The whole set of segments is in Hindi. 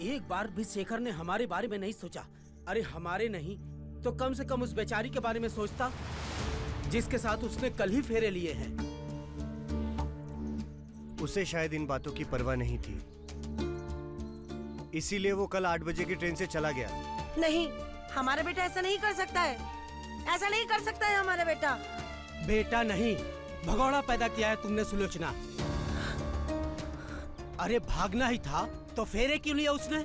एक बार भी शेखर ने हमारे बारे में नहीं सोचा। अरे हमारे नहीं तो कम से कम उस बेचारी के बारे में सोचता जिसके साथ उसने कल ही फेरे लिए हैं। उसे शायद इन बातों की परवाह नहीं थी, इसीलिए वो कल 8 बजे की ट्रेन से चला गया। नहीं, हमारा बेटा ऐसा नहीं कर सकता है, ऐसा नहीं कर सकता है हमारा बेटा। बेटा नहीं, भगोड़ा पैदा किया है तुमने सुलोचना। अरे भागना ही था तो फेरे क्यों लिया उसने?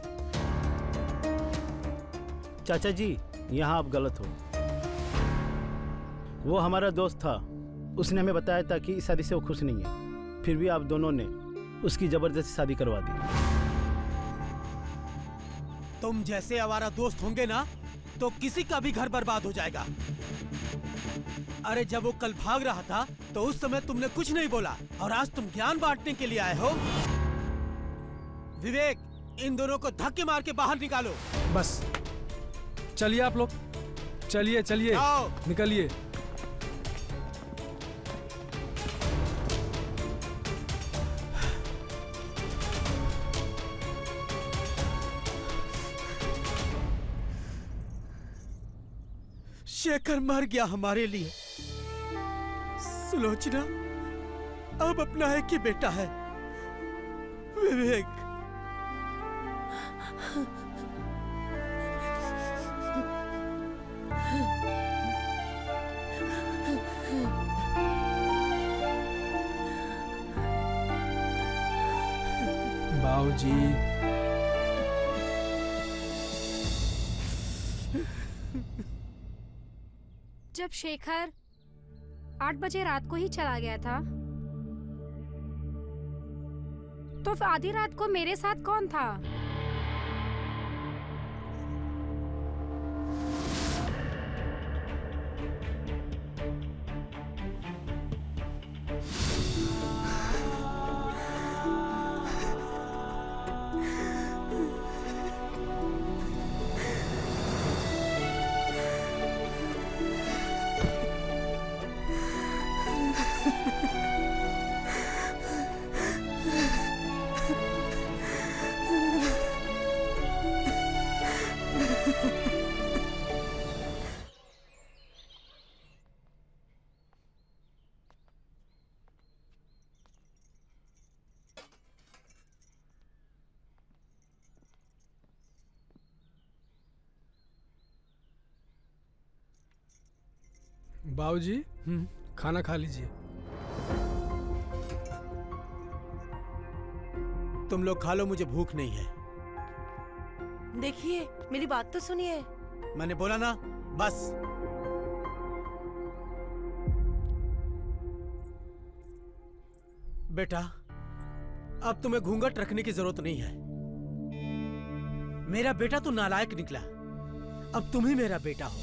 चाचा जी, यहाँ आप गलत हो। वो हमारा दोस्त था, उसने हमें बताया था कि इस शादी से वो खुश नहीं है, फिर भी आप दोनों ने उसकी जबरदस्ती शादी करवा दी। तुम जैसे आवारा दोस्त होंगे ना तो किसी का भी घर बर्बाद हो जाएगा। अरे जब वो कल भाग रहा था तो उस समय तुमने कुछ नहीं बोला और आज तुम ज्ञान बांटने के लिए आए हो। विवेक, इन दोनों को धक्के मार के बाहर निकालो। बस चलिए आप लोग, चलिए चलिए निकलिए। शेखर मर गया हमारे लिए। सुलोचना अब अपना एक ही बेटा है, विवेक। बाबूजी, जब शेखर 8 बजे रात को ही चला गया था तो आधी रात को मेरे साथ कौन था? बाबूजी खाना खा लीजिए। तुम लोग खा लो, मुझे भूख नहीं है। देखिए, मेरी बात तो सुनिए। मैंने बोला ना, बस। बेटा, अब तुम्हें घूंघट रखने की जरूरत नहीं है। मेरा बेटा तो नालायक निकला, अब तुम ही मेरा बेटा हो।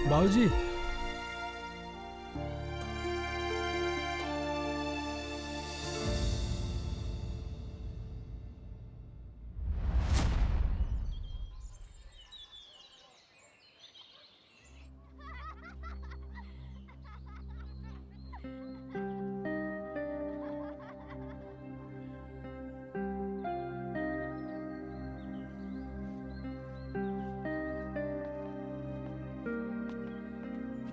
बाबूजी,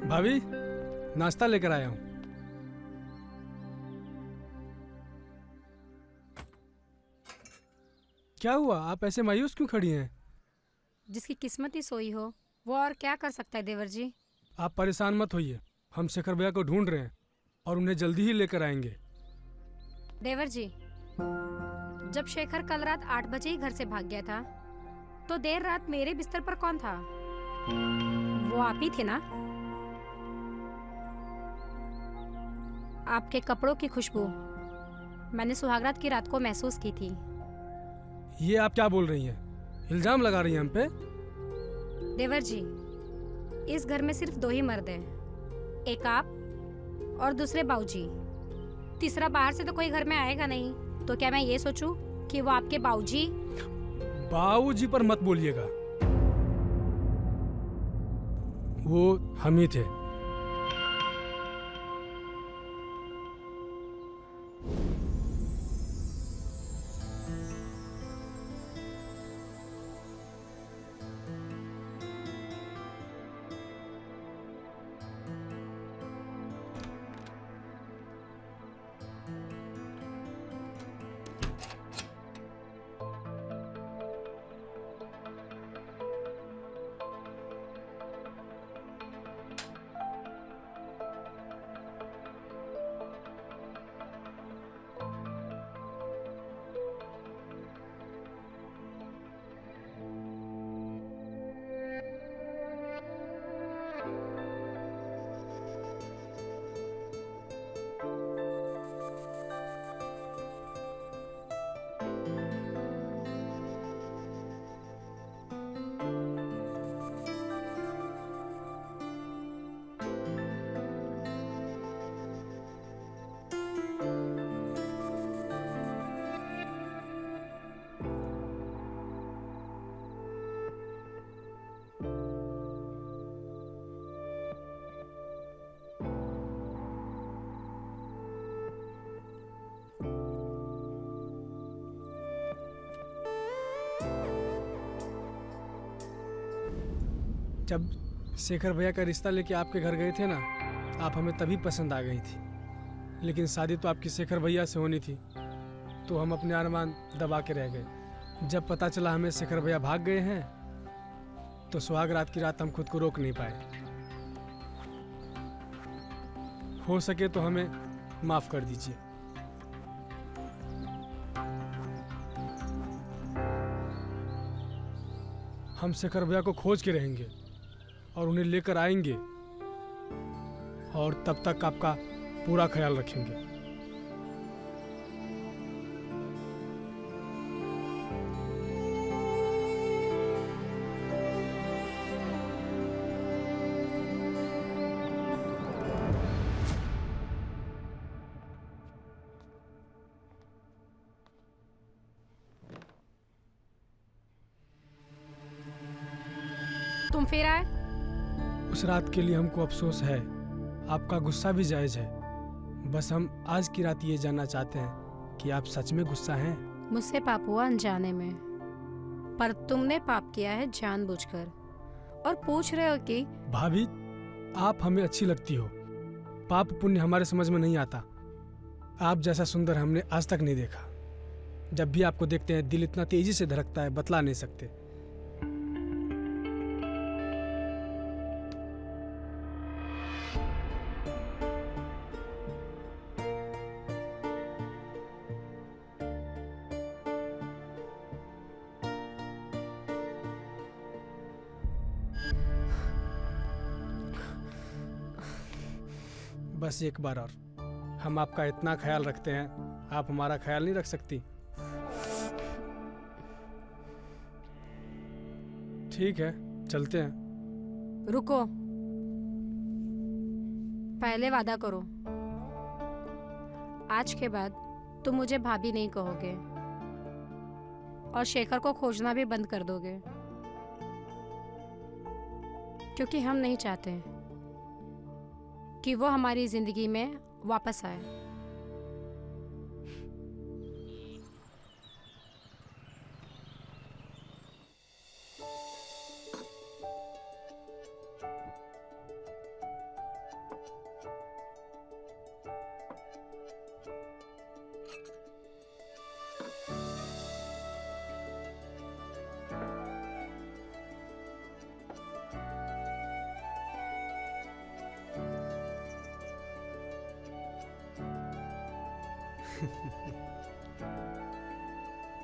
भाभी नाश्ता लेकर आया हूँ। क्या हुआ, आप ऐसे मायूस क्यों खड़ी हैं? जिसकी किस्मत ही सोई हो वो और क्या कर सकता है देवर जी। आप परेशान मत होइए, हम शेखर भैया को ढूंढ रहे हैं और उन्हें जल्दी ही लेकर आएंगे। देवर जी, जब शेखर कल रात 8 बजे ही घर से भाग गया था तो देर रात मेरे बिस्तर पर कौन था? वो आप ही थे ना? आपके कपड़ों की खुशबू मैंने सुहागरात की रात को महसूस की थी। ये आप क्या बोल रही हैं? इल्जाम लगा रही हैं हम पे? देवर जी, इस घर में सिर्फ 2 ही मर्द हैं, एक आप और दूसरे बाऊजी। तीसरा बाहर से तो कोई घर में आएगा नहीं, तो क्या मैं ये सोचूं कि वो आपके बाऊजी? बाऊजी पर मत बोलिएगा, वो हम ही थे। जब शेखर भैया का रिश्ता लेके आपके घर गए थे ना, आप हमें तभी पसंद आ गई थी। लेकिन शादी तो आपकी शेखर भैया से होनी थी, तो हम अपने अरमान दबा के रह गए। जब पता चला हमें शेखर भैया भाग गए हैं, तो सुहाग रात की रात हम खुद को रोक नहीं पाए। हो सके तो हमें माफ कर दीजिए। हम शेखर भैया को खोज के रहेंगे और उन्हें लेकर आएंगे, और तब तक आपका पूरा ख्याल रखेंगे। तुम फिर आए? उस रात के लिए हमको अफसोस है, आपका गुस्सा भी जायज है। बस हम आज की रात ये जानना चाहते हैं कि आप सच में गुस्सा हैं। मुझसे पाप हुआ अनजाने में, पर तुमने पाप किया है जानबूझकर, और पूछ रहे हो कि भाभी, आप हमें अच्छी लगती हो। पाप पुण्य हमारे समझ में नहीं आता। आप जैसा सुंदर हमने आज तक नहीं देखा। जब भी आपको देखते हैं दिल इतना तेजी से धड़कता है, बतला नहीं सकते। बस एक बार और, हम आपका इतना ख्याल रखते हैं, आप हमारा ख्याल नहीं रख सकती? ठीक है, चलते हैं। रुको, पहले वादा करो, आज के बाद तुम मुझे भाभी नहीं कहोगे और शेखर को खोजना भी बंद कर दोगे, क्योंकि हम नहीं चाहते कि वो हमारी जिंदगी में वापस आए।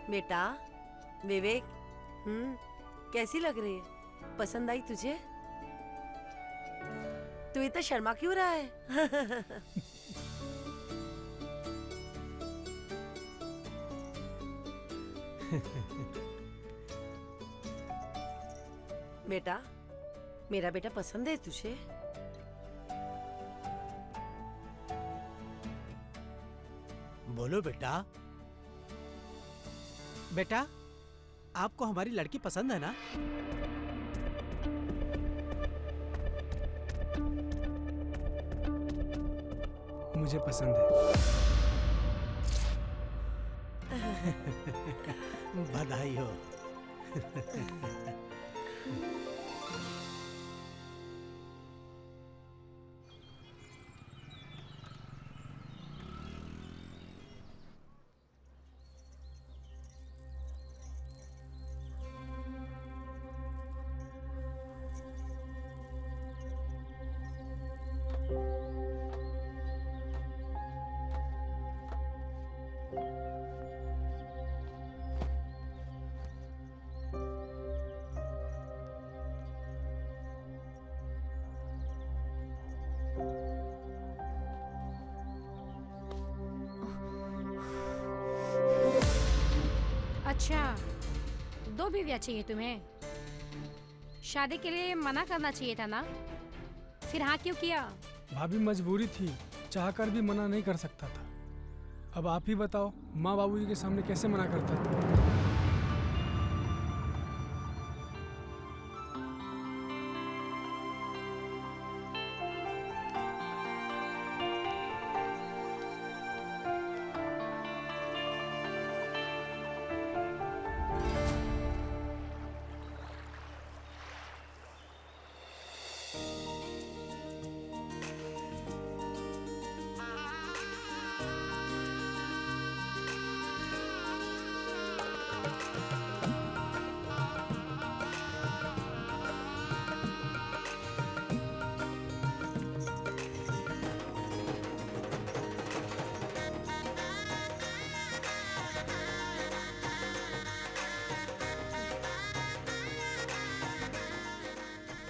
बेटा विवेक, कैसी लग रही है? पसंद आई तुझे? तू इतना शर्मा क्यों रहा है? बेटा, मेरा बेटा पसंद है तुझे? बोलो बेटा। बेटा, आपको हमारी लड़की पसंद है ना? मुझे पसंद है। बधाई हो। अच्छा, 2 बीवियाँ चाहिए तुम्हें? शादी के लिए मना करना चाहिए था ना, फिर हाँ क्यों किया? भाभी, मजबूरी थी, चाहकर भी मना नहीं कर सकता था। अब आप ही बताओ, माँ बाबूजी के सामने कैसे मना करता था?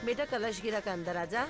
बेटा कलश गिरा का अंदर आजा।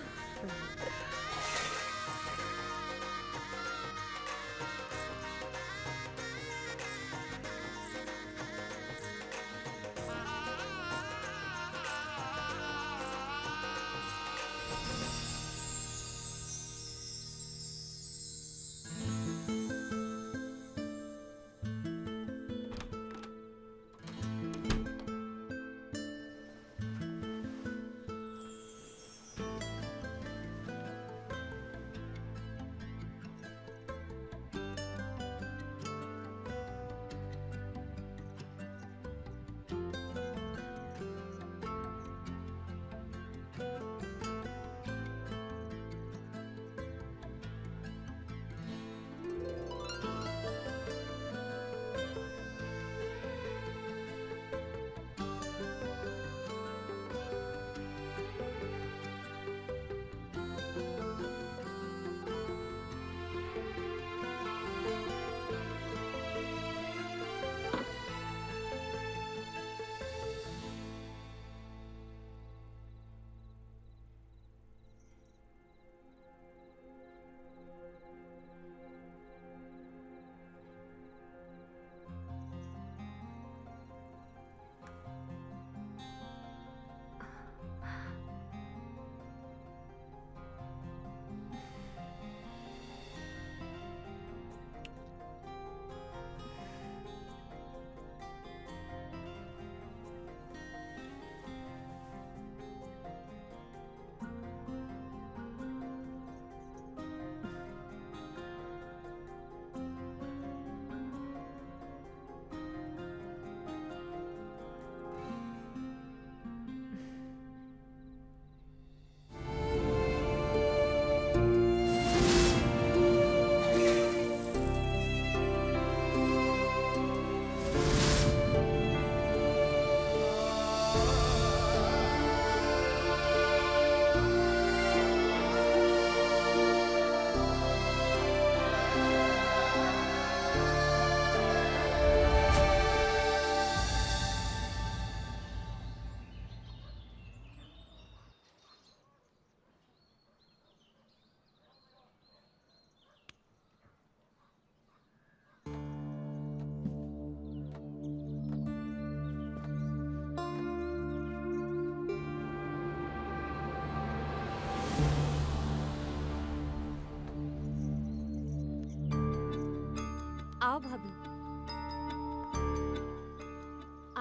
आओ भाभी।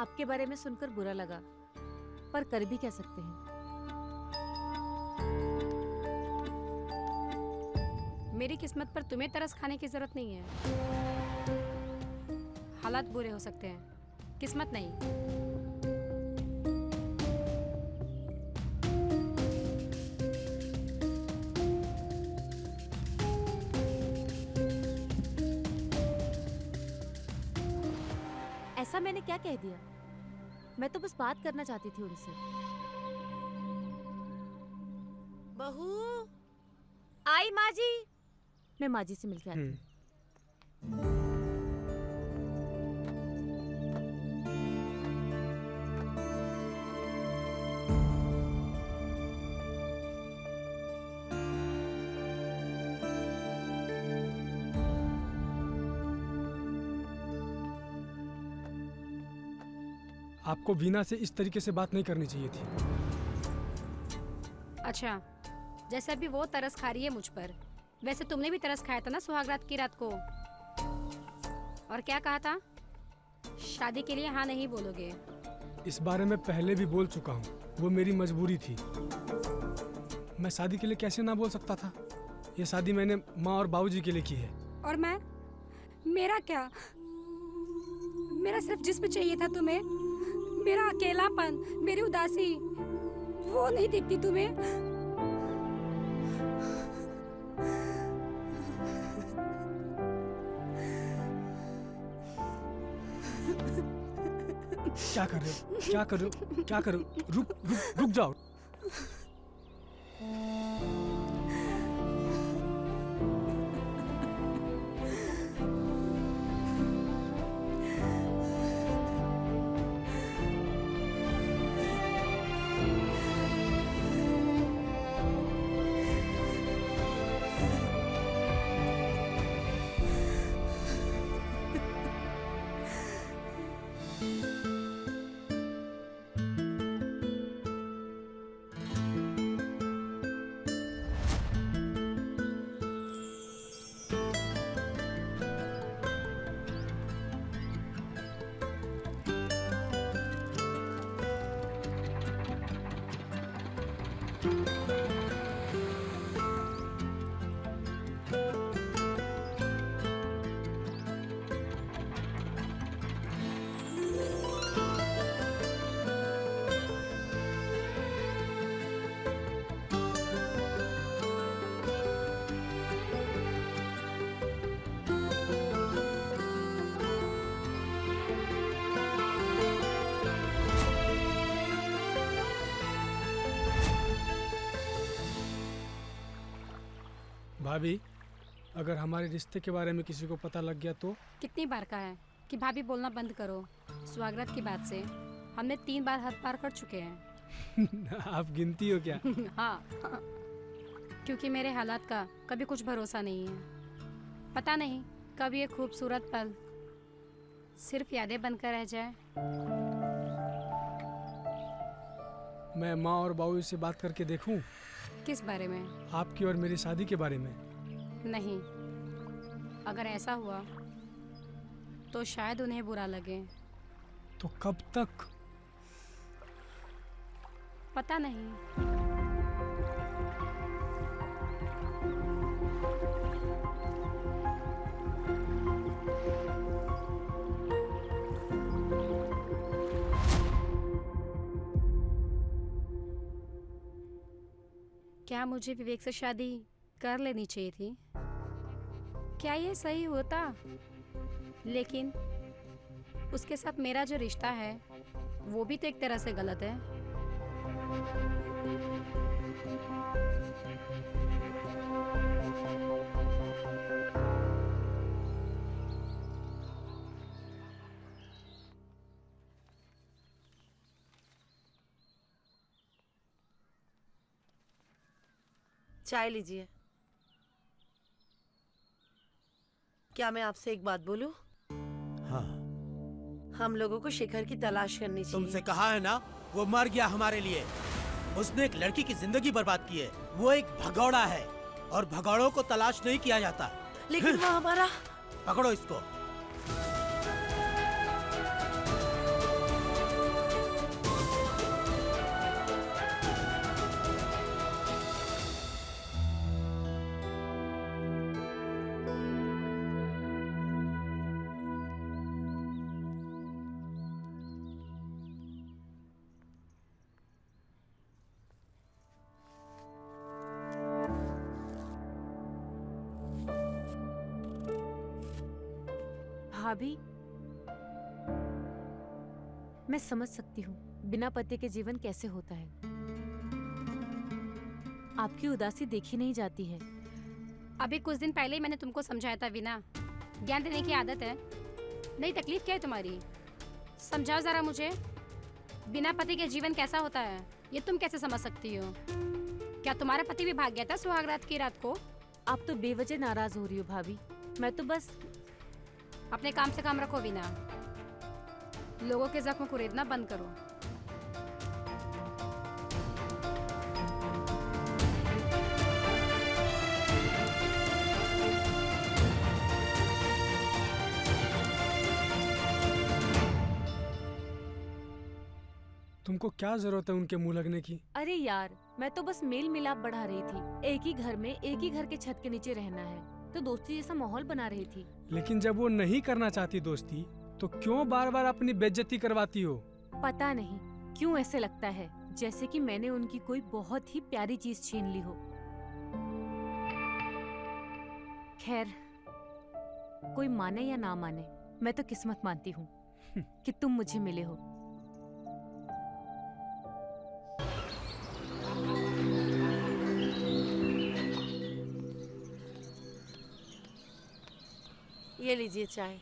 आपके बारे में सुनकर बुरा लगा, पर कर भी क्या सकते हैं। मेरी किस्मत पर तुम्हें तरस खाने की जरूरत नहीं है। हालात बुरे हो सकते हैं, किस्मत नहीं। ऐसा मैंने क्या कह दिया? मैं तो बस बात करना चाहती थी उनसे। बहू, आई माँ जी। मैं माँ जी से मिलके आती हूँ। आपको वीना से इस तरीके से बात नहीं करनी चाहिए थी। अच्छा, जैसे अभी वो तरस खा रही है मुझ पर, वैसे तुमने भी तरस खाया था ना सुहागरात की रात को। और क्या कहा था? शादी के लिए हाँ नहीं बोलोगे। इस बारे में पहले भी बोल चुका हूँ, वो मेरी मजबूरी थी। मैं शादी के लिए कैसे ना बोल सकता था? ये शादी मैंने माँ और बाबूजी के लिए की है। और मैं, मेरा क्या? मेरा सिर्फ जिस्म चाहिए था तुम्हें, मेरा अकेलापन, मेरी उदासी, वो नहीं दिखती तुम्हें? क्या कर रहे हो? क्या कर रहे हो? क्या कर रहे हो? रुक रुक रुक जाओ। भाभी, अगर हमारे रिश्ते के बारे में किसी को पता लग गया तो? कितनी बार कहा है कि भाभी बोलना बंद करो। स्वागत की बात से हमने 3 बार हद पार कर चुके हैं। आप गिनती हो क्या? हाँ, क्योंकि मेरे हालात का कभी कुछ भरोसा नहीं है। पता नहीं कब ये खूबसूरत पल सिर्फ यादें बनकर रह जाए। मैं माँ और बाबू से बात करके देखूं किस बारे में? आपकी और मेरी शादी के बारे में। नहीं, अगर ऐसा हुआ तो शायद उन्हें बुरा लगे। तो कब तक? पता नहीं। क्या मुझे विवेक से शादी कर लेनी चाहिए थी? क्या ये सही होता? लेकिन उसके साथ मेरा जो रिश्ता है वो भी तो एक तरह से गलत है। चाय लीजिए। क्या मैं आपसे एक बात बोलूं? हाँ, हम लोगों को शिखर की तलाश करनी चाहिए। तुमसे कहा है ना, वो मर गया हमारे लिए। उसने एक लड़की की जिंदगी बर्बाद की है। वो एक भगौड़ा है और भगौड़ों को तलाश नहीं किया जाता। लेकिन वो हमारा। पकड़ो इसको। भाभी, मैं समझ सकती हूँ बिना पति के जीवन कैसे होता है। आपकी उदासी देखी नहीं जाती है। अभी कुछ दिन पहले ही मैंने तुमको समझाया था वीना, ज्ञान देने की आदत है। नहीं, तकलीफ क्या है तुम्हारी? समझाओ जरा मुझे, बिना पति के जीवन कैसा होता है ये तुम कैसे समझ सकती हो? क्या तुम्हारा पति भी भाग गया था सुहागरात की रात को? आप तो बेवजह नाराज हो रही हो भाभी। मैं तो बस। अपने काम से काम रखो वीना, लोगों के जख्म कुरेदना बंद करो। तुमको क्या जरूरत है उनके मुंह लगने की? अरे यार, मैं तो बस मेल मिलाप बढ़ा रही थी। एक ही घर में एक ही घर के छत के नीचे रहना है तो दोस्ती जैसा माहौल बना रही थी। लेकिन जब वो नहीं करना चाहती दोस्ती तो क्यों बार बार अपनी बेइज्जती करवाती हो? पता नहीं क्यों ऐसे लगता है जैसे कि मैंने उनकी कोई बहुत ही प्यारी चीज छीन ली हो। खैर, कोई माने या ना माने, मैं तो किस्मत मानती हूँ कि तुम मुझे मिले हो। ये लीजिए चाय।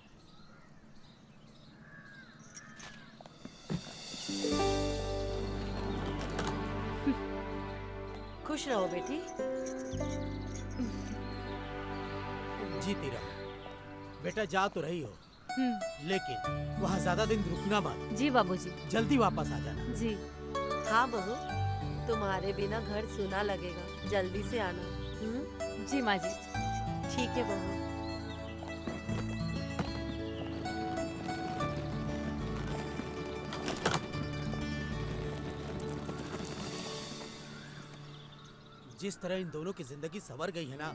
खुश रहो बेटी। जीती रहो। बेटा जा तो रही हो, लेकिन वहाँ ज्यादा दिन रुकना मत। जी बाबूजी। जल्दी वापस आ जाना। जी हाँ बहू, तुम्हारे बिना घर सूना लगेगा। जल्दी से आना। जी माँ जी। ठीक है बहू। जिस तरह इन दोनों की जिंदगी संवर गई है ना,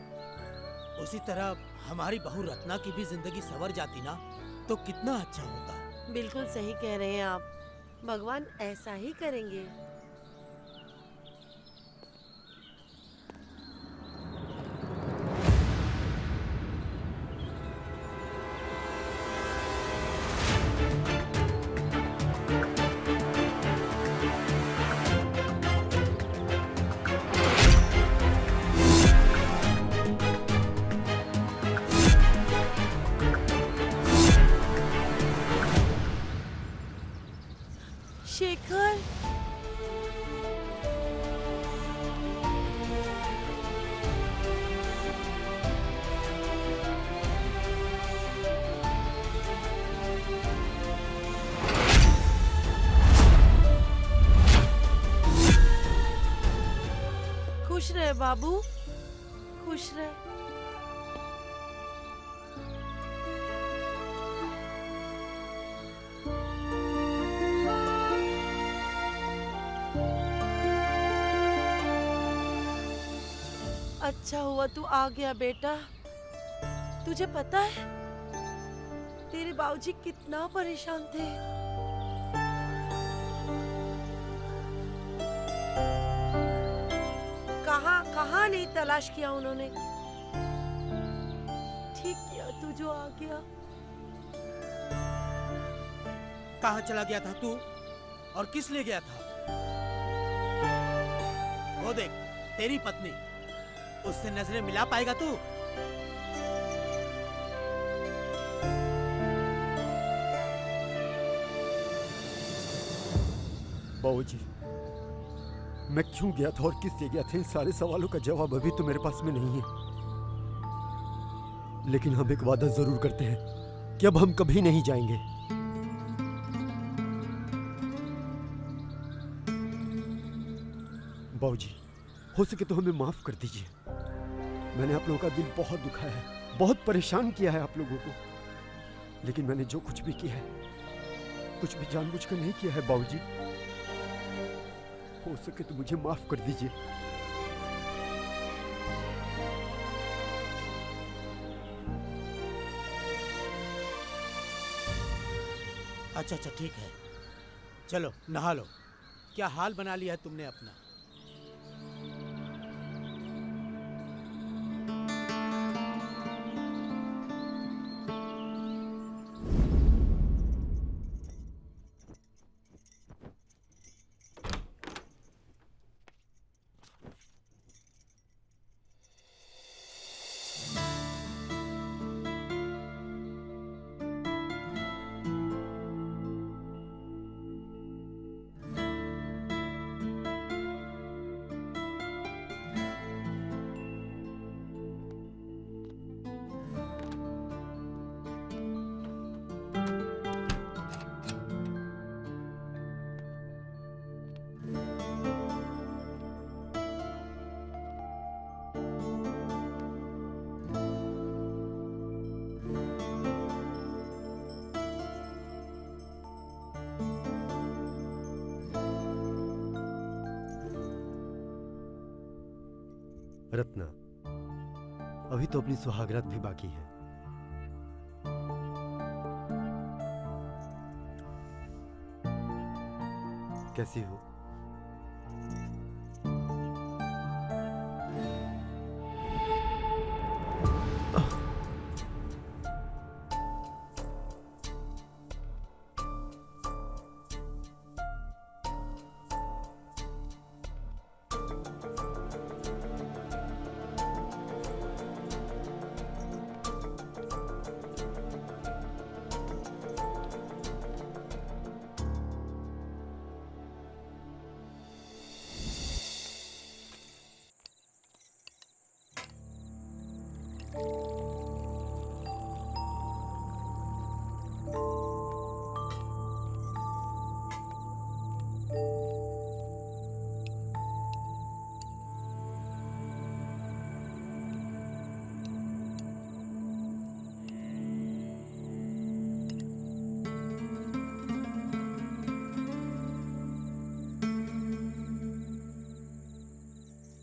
उसी तरह हमारी बहू रत्ना की भी जिंदगी संवर जाती ना तो कितना अच्छा होता। बिल्कुल सही कह रहे हैं आप। भगवान ऐसा ही करेंगे। बाबू, खुश रहे। अच्छा हुआ तू आ गया बेटा। तुझे पता है तेरे बाबूजी कितना परेशान थे। कहाँ कहाँ नहीं तलाश किया उन्होंने। ठीक किया तू जो आ गया। कहाँ चला गया था तू और किस लिए गया था? वो देख तेरी पत्नी, उससे नजरें मिला पाएगा तू? बाबूजी, मैं क्यों गया था और किस लिए गया था, इन सारे सवालों का जवाब अभी तो मेरे पास में नहीं है। लेकिन हम एक वादा जरूर करते हैं कि अब हम कभी नहीं जाएंगे। बाबूजी, हो सके तो हमें माफ कर दीजिए। मैंने आप लोगों का दिल बहुत दुखाया है, बहुत परेशान किया है आप लोगों को। लेकिन मैंने जो कुछ भी किया है, कुछ भी जानबूझकर नहीं किया है बाबूजी। हो सके तो मुझे माफ कर दीजिए। अच्छा अच्छा ठीक है, चलो नहा लो। क्या हाल बना लिया है तुमने अपना। रत्ना, अभी तो अपनी सुहागरात भी बाकी है। कैसी हो?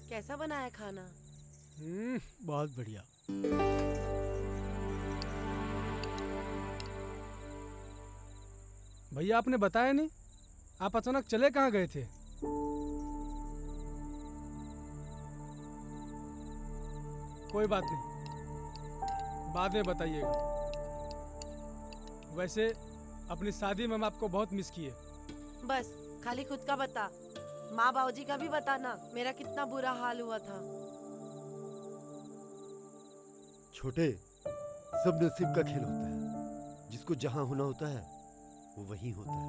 कैसा बना है खाना? बहुत बढ़िया। भैया आपने बताया नहीं, आप अचानक चले कहाँ गए थे? कोई बात नहीं, बाद में बताइएगा। वैसे अपनी शादी में हम आपको बहुत मिस किए। बस खाली खुद का बता, माँ बाबूजी का भी बताना मेरा कितना बुरा हाल हुआ था। छोटे, सब नसीब का खेल होता है। जिसको जहां होना होता है वो वहीं होता है।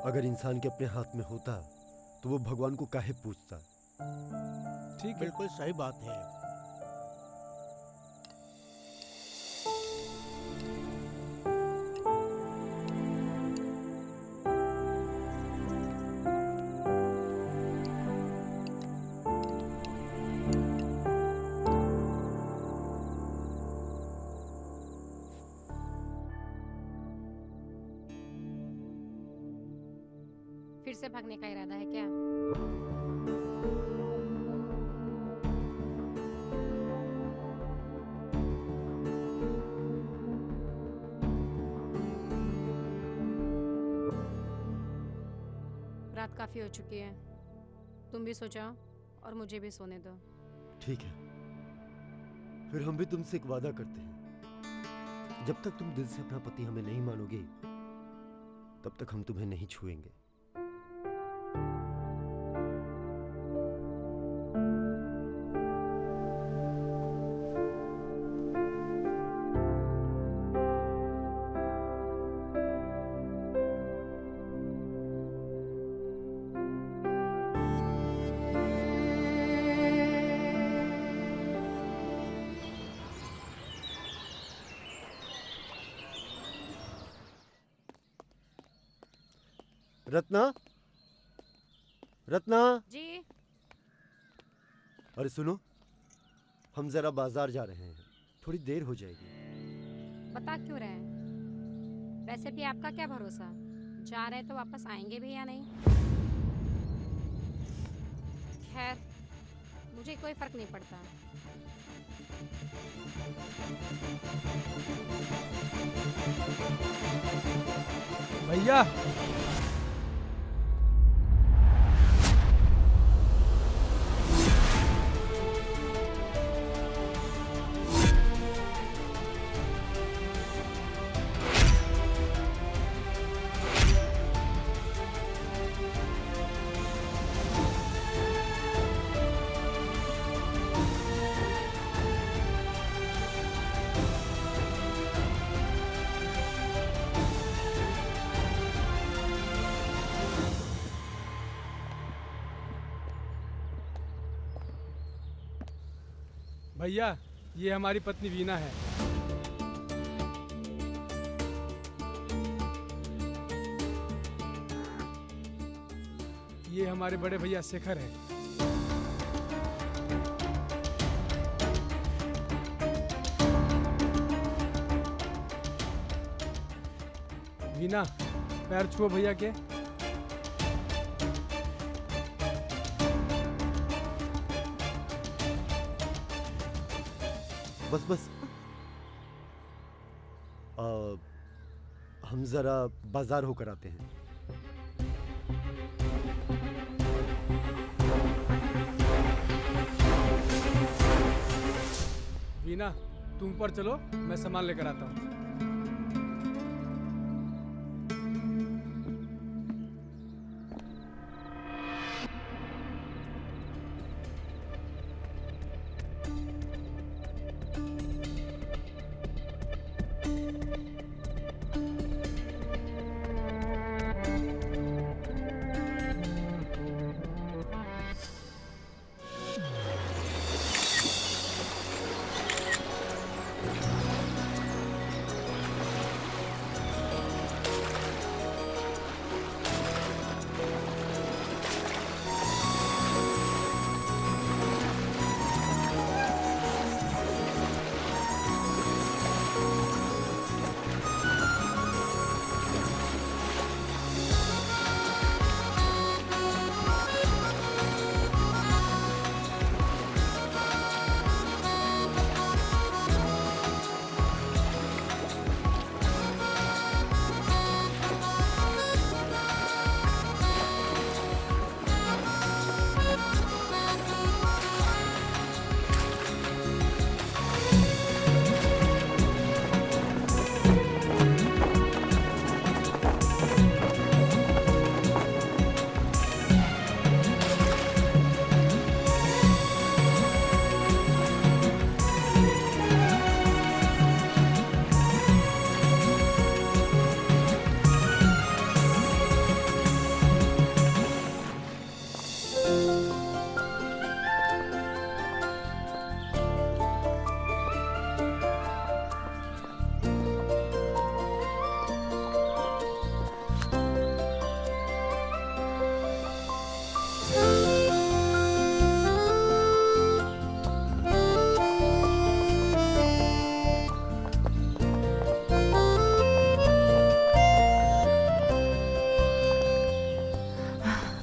अगर इंसान के अपने हाथ में होता तो वो भगवान को काहे पूछता। ठीक है, बिल्कुल सही बात है। से भागने का इरादा है क्या? रात काफी हो चुकी है, तुम भी सो जाओ और मुझे भी सोने दो। ठीक है, फिर हम भी तुमसे एक वादा करते हैं। जब तक तुम दिल से अपना पति हमें नहीं मानोगे, तब तक हम तुम्हें नहीं छुएंगे। रत्ना, रत्ना, जी। अरे सुनो, हम जरा बाजार जा रहे हैं, थोड़ी देर हो जाएगी। बता क्यों रहे हैं? वैसे भी आपका क्या भरोसा, जा रहे तो वापस आएंगे भी या नहीं। खैर, मुझे कोई फर्क नहीं पड़ता। भैया, भैया, ये हमारी पत्नी वीना है। ये हमारे बड़े भैया शेखर हैं। वीना, पैर छुओ भैया के। बस बस, हम जरा बाजार होकर आते हैं। वीना, तुम ऊपर चलो, मैं सामान लेकर आता हूँ।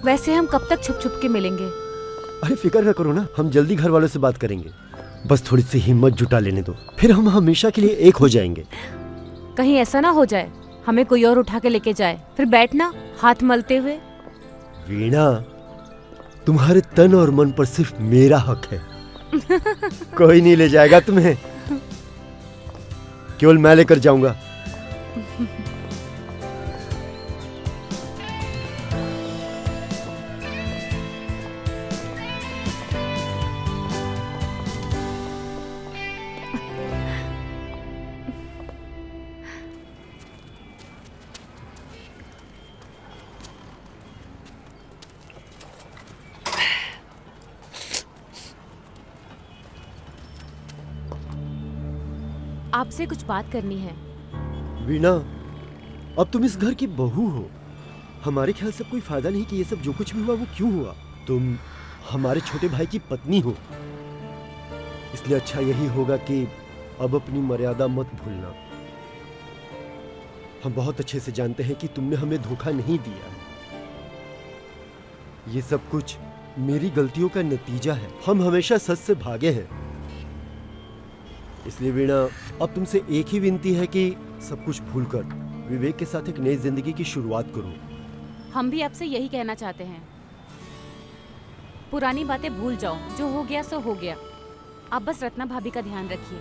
वैसे हम कब तक छुप छुप के मिलेंगे? अरे फिक्र ना करो ना, हम जल्दी घर वालों से बात करेंगे। बस थोड़ी सी हिम्मत जुटा लेने दो, फिर हम हमेशा के लिए एक हो जाएंगे। कहीं ऐसा ना हो जाए हमें कोई और उठा के लेके जाए, फिर बैठना हाथ मलते हुए। वीणा, तुम्हारे तन और मन पर सिर्फ मेरा हक है। कोई नहीं ले जाएगा तुम्हें, केवल मैं लेकर जाऊंगा। आपसे कुछ बात करनी है। वीणा, अब तुम इस घर की बहू हो। हमारे ख्याल से कोई फायदा नहीं कि ये सब जो कुछ भी हुआ वो क्यों हुआ। तुम हमारे छोटे भाई की पत्नी हो, इसलिए अच्छा यही होगा कि अब अपनी मर्यादा मत भूलना। हम बहुत अच्छे से जानते हैं कि तुमने हमें धोखा नहीं दिया। ये सब कुछ मेरी गलतियों का नतीजा है। हम हमेशा सच से भागे हैं। इसलिए वीणा, अब तुमसे एक ही विनती है कि सब कुछ भूलकर विवेक के साथ एक नई जिंदगी की शुरुआत करो। हम भी आपसे यही कहना चाहते हैं। पुरानी बातें भूल जाओ, जो हो गया सो हो गया। आप बस रत्ना भाभी का ध्यान रखिए।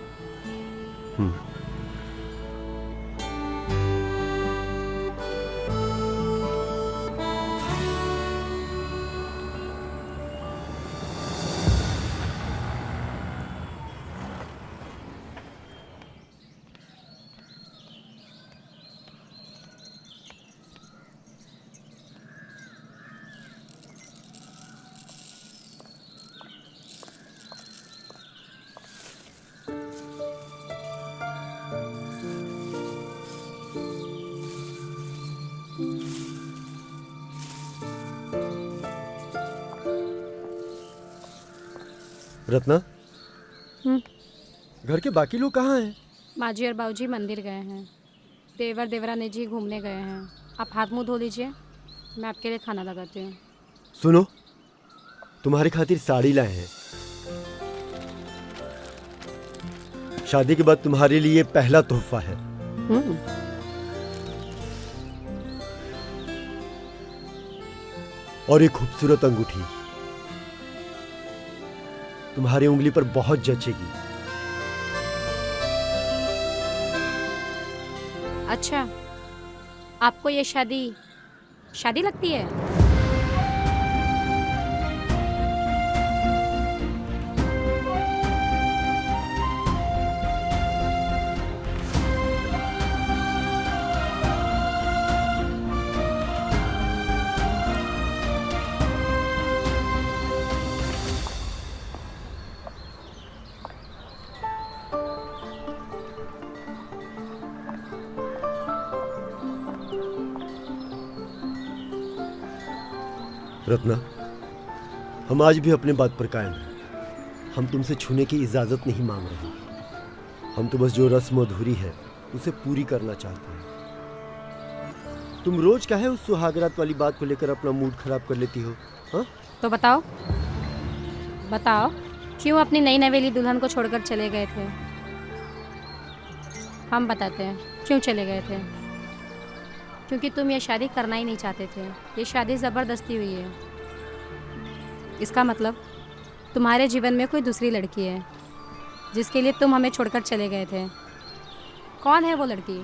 रत्ना, घर के बाकी लोग कहाँ हैं? माँ जी और बाबूजी मंदिर गए हैं। देवर देवरानी जी घूमने गए हैं। आप हाथ मुंह धो लीजिए, मैं आपके लिए खाना लगाती हूँ। सुनो, तुम्हारी खातिर साड़ी लाए हैं। शादी के बाद तुम्हारे लिए पहला तोहफा है। और एक खूबसूरत अंगूठी तुम्हारी उंगली पर बहुत जचेगी। अच्छा, आपको ये शादी लगती है? रत्ना, हम आज भी अपने बात पर कायम हैं। हम तुमसे छूने की इजाजत नहीं मांग रहे। हम तो बस जो रस्म अधूरी है उसे पूरी करना चाहते हैं। तुम रोज काहे उस सुहागरात वाली बात को लेकर अपना मूड खराब कर लेती हो? हाँ? तो बताओ क्यों अपनी नई नवेली दुल्हन को छोड़कर चले गए थे? हम बताते हैं क्यों चले गए थे। क्योंकि तुम ये शादी करना ही नहीं चाहते थे। ये शादी ज़बरदस्ती हुई है। इसका मतलब तुम्हारे जीवन में कोई दूसरी लड़की है जिसके लिए तुम हमें छोड़कर चले गए थे। कौन है वो लड़की?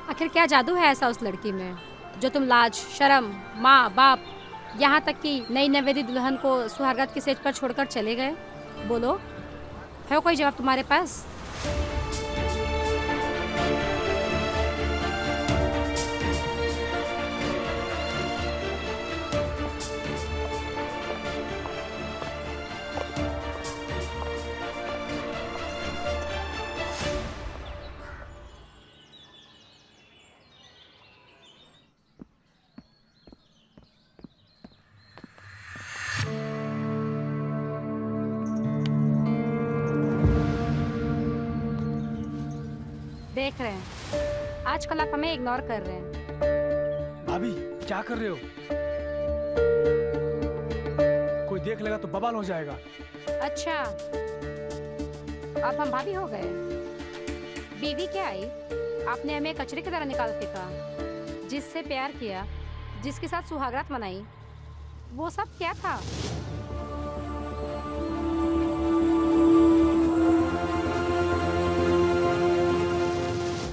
आखिर क्या जादू है ऐसा उस लड़की में जो तुम लाज, शर्म, माँ बाप, यहाँ तक कि नई नवेली दुल्हन को सुहागरात की सेज पर छोड़कर चले गए? बोलो, है कोई जवाब तुम्हारे पास? देख रहे हैं आजकल आप हमें इग्नोर कर रहे हैं। भाभी क्या कर रहे हो? देख लेगा तो बवाल हो जाएगा। अच्छा, अब हम भाभी हो गए। बीवी क्या आई, आपने हमें कचरे की तरह निकाल फेंका। जिससे प्यार किया, जिसके साथ सुहागरात मनाई, वो सब क्या था?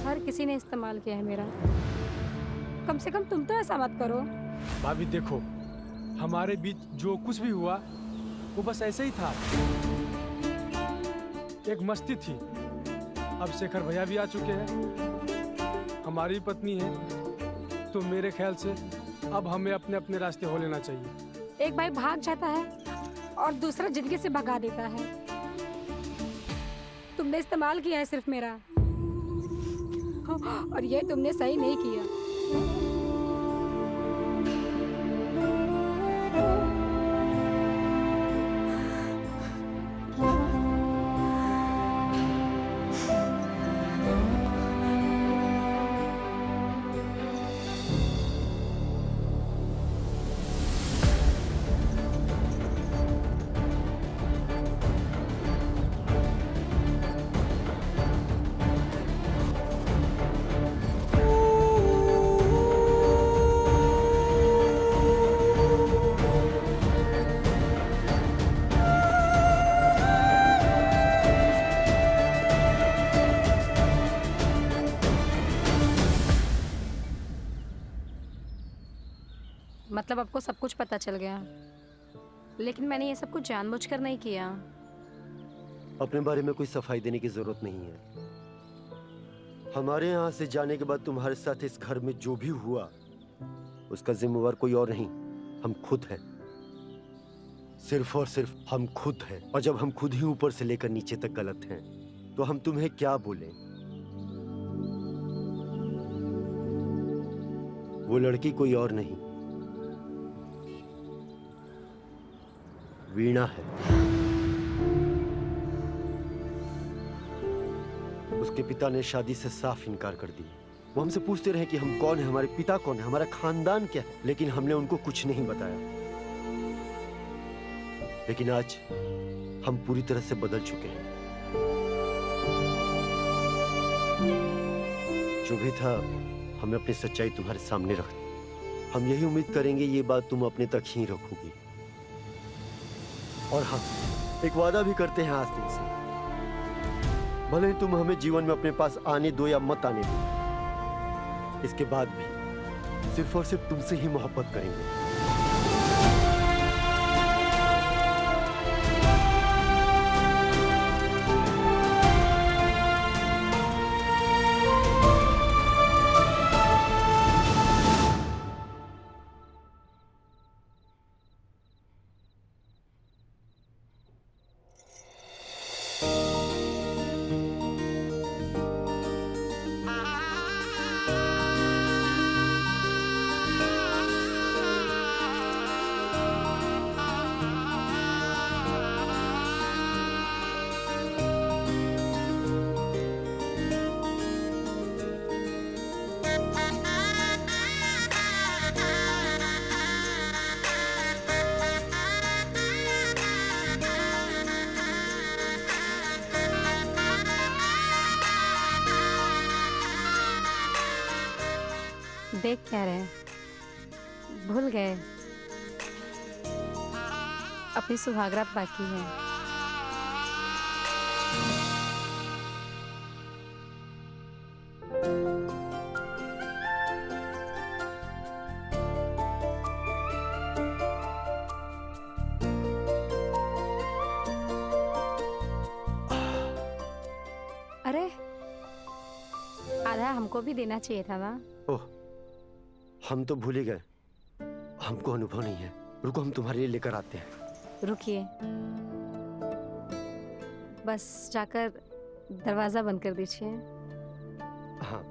हर किसी ने इस्तेमाल किया है मेरा। कम से कम तुम तो ऐसा मत करो। भाभी देखो, हमारे बीच जो कुछ भी हुआ वो बस ऐसे ही था, एक मस्ती थी। अब शेखर भैया भी आ चुके हैं, हमारी पत्नी है, तो मेरे ख्याल से अब हमें अपने अपने रास्ते हो लेना चाहिए। एक भाई भाग जाता है और दूसरा जिंदगी से भगा देता है। तुमने इस्तेमाल किया है सिर्फ मेरा, और ये तुमने सही नहीं किया। मतलब आपको सब कुछ पता चल गया, लेकिन मैंने ये सब कुछ जानबूझकर नहीं किया। अपने बारे में कोई सफाई देने की जरूरत नहीं है। हमारे यहाँ से जाने के बाद तुम्हारे साथ इस घर में जो भी हुआ उसका जिम्मेवार कोई और नहीं, हम खुद हैं। सिर्फ और सिर्फ हम खुद हैं। और जब हम खुद ही ऊपर से लेकर नीचे तक गलत हैं तो हम तुम्हें क्या बोलें? वो लड़की कोई और नहीं, वीणा है। उसके पिता ने शादी से साफ इनकार कर दिया। वो हमसे पूछते रहे कि हम कौन है, हमारे पिता कौन है, हमारा खानदान क्या है, लेकिन हमने उनको कुछ नहीं बताया। लेकिन आज हम पूरी तरह से बदल चुके हैं। जो भी था, हमें अपनी सच्चाई तुम्हारे सामने रख दी। हम यही उम्मीद करेंगे ये बात तुम अपने तक ही रखोगी। और हाँ, एक वादा भी करते हैं आज तुमसे, भले ही तुम हमें जीवन में अपने पास आने दो या मत आने दो, इसके बाद भी सिर्फ और सिर्फ तुमसे ही मोहब्बत करेंगे। देख क्या रहे, भूल गए अपनी सुहागरात बाकी है। अरे आधा हमको भी देना चाहिए था ना। ओह, हम तो भूल ही गए। हमको अनुभव नहीं है। रुको, हम तुम्हारे लिए लेकर आते हैं। रुकिए, बस जाकर दरवाजा बंद कर दीजिए। हाँ।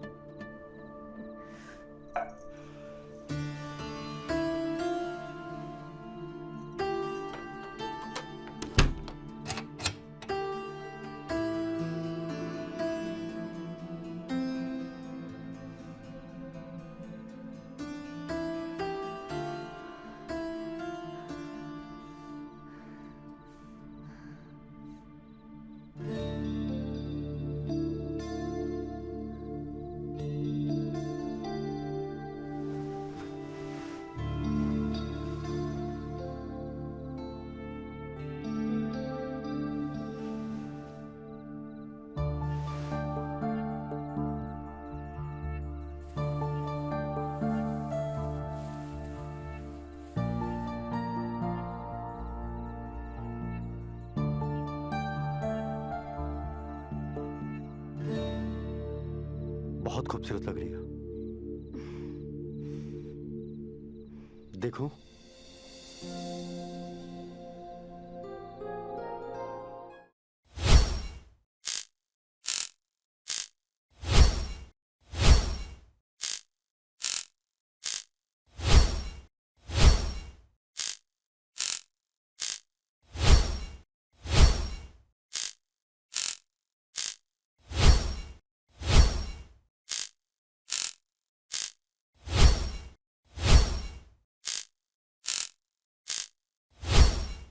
बहुत खूबसूरत लग रही हो। देखो